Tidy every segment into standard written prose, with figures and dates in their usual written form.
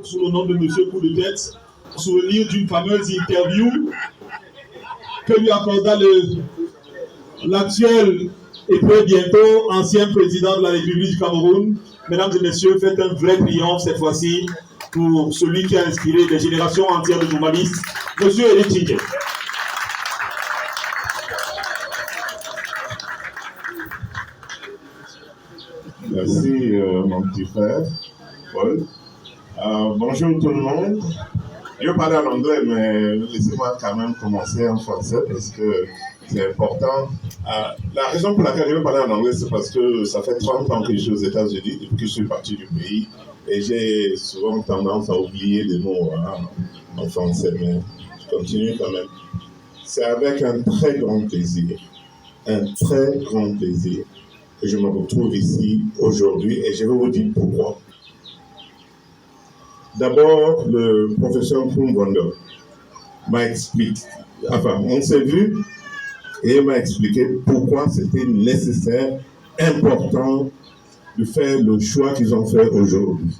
sous le nom de Monsieur Coup de Tête, souvenir d'une fameuse interview que lui accorda l'actuel et très bientôt ancien président de la République du Cameroun. Mesdames et messieurs, faites un vrai triomphe cette fois-ci pour celui qui a inspiré des générations entières de journalistes, Monsieur Éric Tchingé. Merci mon petit frère, Paul. Bonjour tout le monde. Je vais parler en anglais, mais laissez-moi quand même commencer en français parce que c'est important. La raison pour laquelle je vais parler en anglais, c'est parce que ça fait 30 ans que je suis aux États-Unis, depuis que je suis parti du pays, et j'ai souvent tendance à oublier les mots en français, mais je continue quand même. C'est avec un très grand plaisir que je me retrouve ici aujourd'hui, et je vais vous dire pourquoi. D'abord, le professeur Kumbondo m'a expliqué, on s'est vu et il m'a expliqué pourquoi c'était nécessaire, important de faire le choix qu'ils ont fait aujourd'hui.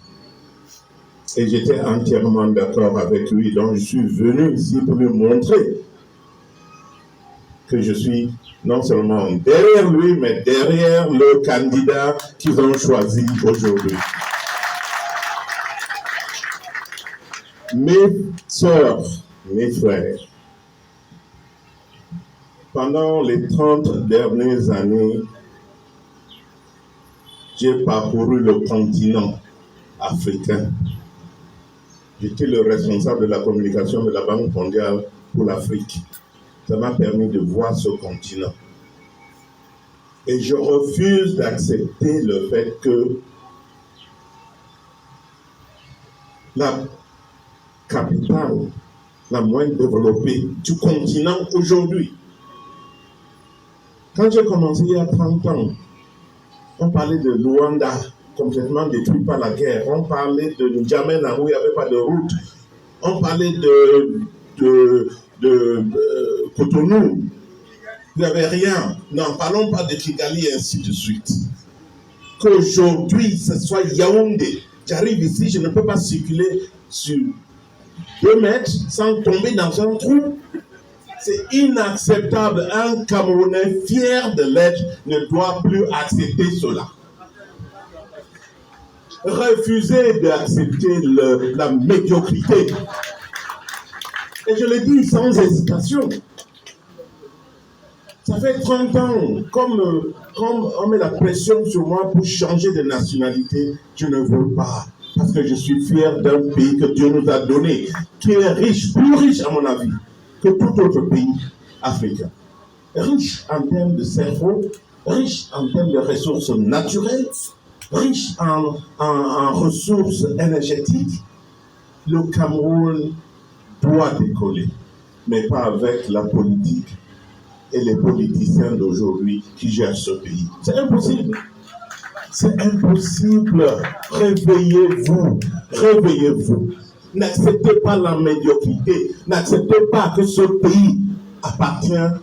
Et j'étais entièrement d'accord avec lui, donc je suis venu ici pour lui montrer que je suis non seulement derrière lui, mais derrière le candidat qu'ils ont choisi aujourd'hui. Mes sœurs, mes frères, pendant les 30 dernières années, j'ai parcouru le continent africain. J'étais le responsable de la communication de la Banque mondiale pour l'Afrique. Ça m'a permis de voir ce continent. Et je refuse d'accepter le fait que la capitale la moins développée du continent aujourd'hui. Quand j'ai commencé il y a 30 ans, on parlait de Luanda, complètement détruit par la guerre. On parlait de N'Djamena, où il n'y avait pas de route. On parlait de Cotonou, il n'y avait rien. N'en parlons pas de Kigali et ainsi de suite. Qu'aujourd'hui, ce soit Yaoundé. J'arrive ici, je ne peux pas circuler sur 2 mètres sans tomber dans un trou. C'est inacceptable. Un Camerounais fier de l'être ne doit plus accepter cela. Refuser d'accepter la médiocrité. Et je le dis sans hésitation. Ça fait 30 ans, comme on met la pression sur moi pour changer de nationalité, je ne veux pas. Parce que je suis fier d'un pays que Dieu nous a donné, qui est riche, plus riche à mon avis, que tout autre pays africain. Riche en termes de cerveau, riche en termes de ressources naturelles, riche en ressources énergétiques. Le Cameroun doit décoller, mais pas avec la politique et les politiciens d'aujourd'hui qui gèrent ce pays. C'est impossible. C'est impossible. Réveillez-vous. Réveillez-vous. N'acceptez pas la médiocrité. N'acceptez pas que ce pays appartient à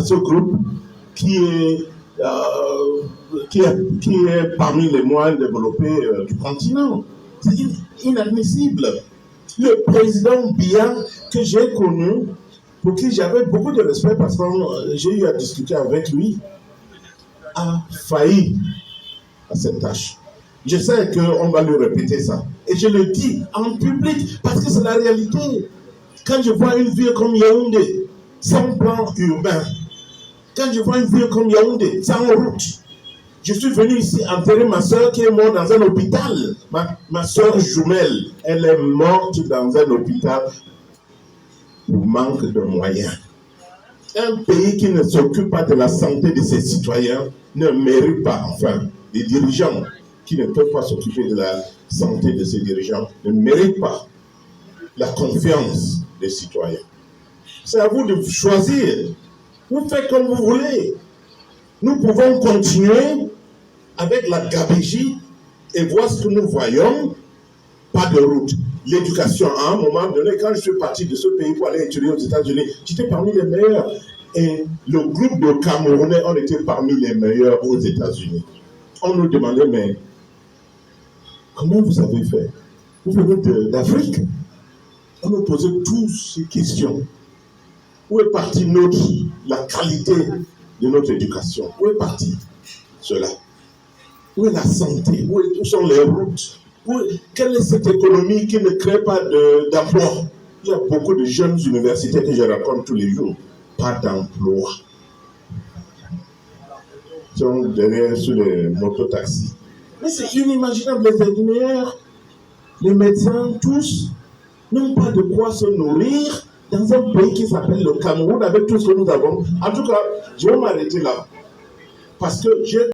ce groupe qui est parmi les moins développés du continent. C'est inadmissible. Le président Biya que j'ai connu, pour qui j'avais beaucoup de respect parce que j'ai eu à discuter avec lui, a failli à cette tâche. Je sais qu'on va lui répéter ça. Et je le dis en public parce que c'est la réalité. Quand je vois une ville comme Yaoundé, sans plan urbain, quand je vois une ville comme Yaoundé, sans route, je suis venu ici enterrer ma soeur qui est morte dans un hôpital. Ma soeur jumelle, elle est morte dans un hôpital pour manque de moyens. Un pays qui ne s'occupe pas de la santé de ses citoyens ne mérite pas, enfin, les dirigeants qui ne peuvent pas s'occuper de la santé de ses dirigeants ne méritent pas la confiance des citoyens. C'est à vous de choisir. Vous faites comme vous voulez. Nous pouvons continuer avec la gabegie et voir ce que nous voyons. Pas de route. L'éducation, à un moment donné, quand je suis parti de ce pays pour aller étudier aux États-Unis, j'étais parmi les meilleurs. Et le groupe de Camerounais, on était parmi les meilleurs aux États-Unis. On nous demandait, mais comment vous avez fait? Vous venez d'Afrique? On nous posait tous ces questions. Où est partie la qualité de notre éducation? Où est parti cela? Où est la santé? Où sont les routes? Quelle est cette économie qui ne crée pas d'emploi? Il y a beaucoup de jeunes universitaires que je rencontre tous les jours. Pas d'emploi. Ils sont derrière sur les mototaxis. Mais c'est inimaginable. Les ingénieurs, les médecins, tous n'ont pas de quoi se nourrir dans un pays qui s'appelle le Cameroun avec tout ce que nous avons. En tout cas, je vais m'arrêter là. Parce que j'ai